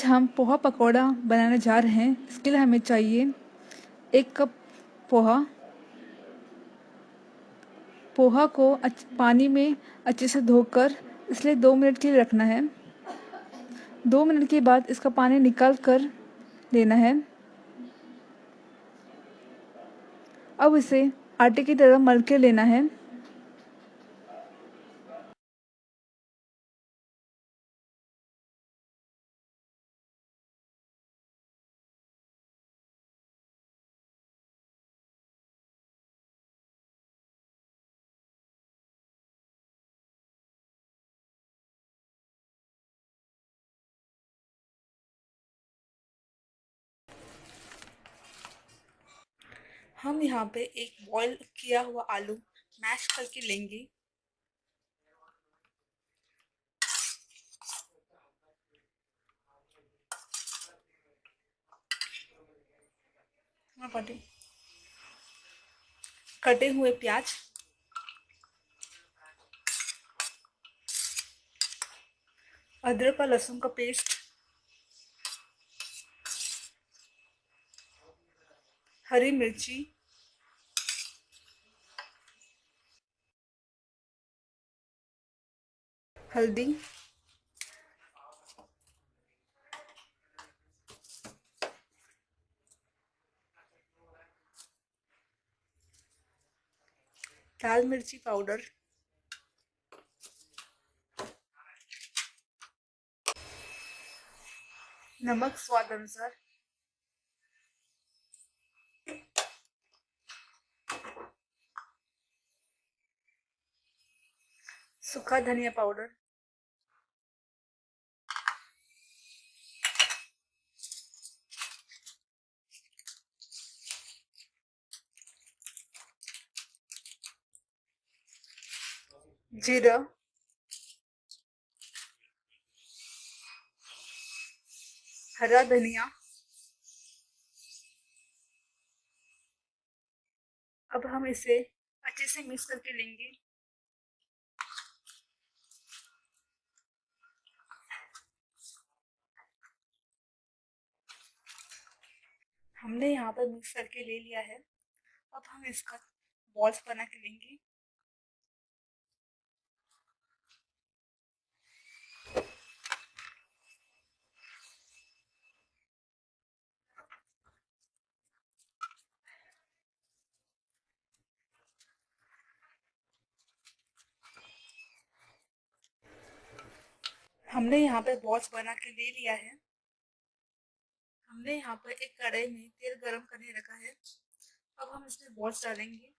आज हम पोहा पकौड़ा बनाने जा रहे हैं। इसके लिए हमें चाहिए 1 कप पोहा। पोहा को पानी में अच्छे से धोकर इसलिए 2 मिनट के लिए रखना है। 2 मिनट के बाद इसका पानी निकाल कर लेना है। अब इसे आटे की तरह मल के लेना है। हम यहाँ पे एक बॉईल किया हुआ आलू मैश करके लेंगे। कटे हुए प्याज, अदरक और लहसुन का पेस्ट, हरी मिर्ची, हल्दी, लाल मिर्ची पाउडर, नमक स्वाद अनुसार, सूखा धनिया पाउडर, जीरा, हरा धनिया। अब हम इसे अच्छे से मिक्स करके लेंगे। हमने यहाँ पर मिक्स करके ले लिया है। अब हम इसका बॉल्स बना के लेंगे। हमने यहाँ पे बॉल्स बना के ले लिया है। हमने यहाँ पर एक कढ़ाई में तेल गरम करने रखा है। अब हम इसमें बॉल्स डालेंगे।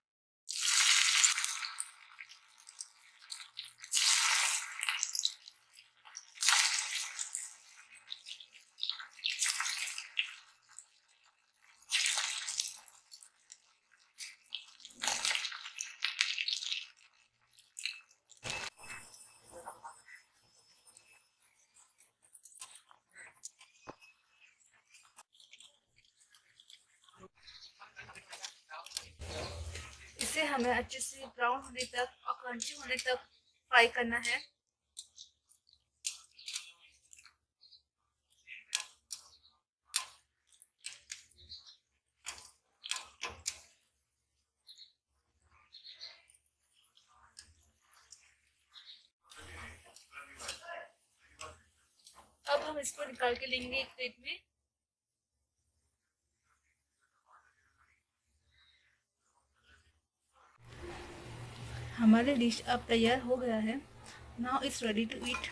इसे हमें अच्छे से ब्राउन होने तक और क्रंची होने तक फ्राई करना है। अब हम इसको निकाल के लेंगे एक प्लेट में। हमारी डिश अब तैयार हो गया है। Now it's ready to eat.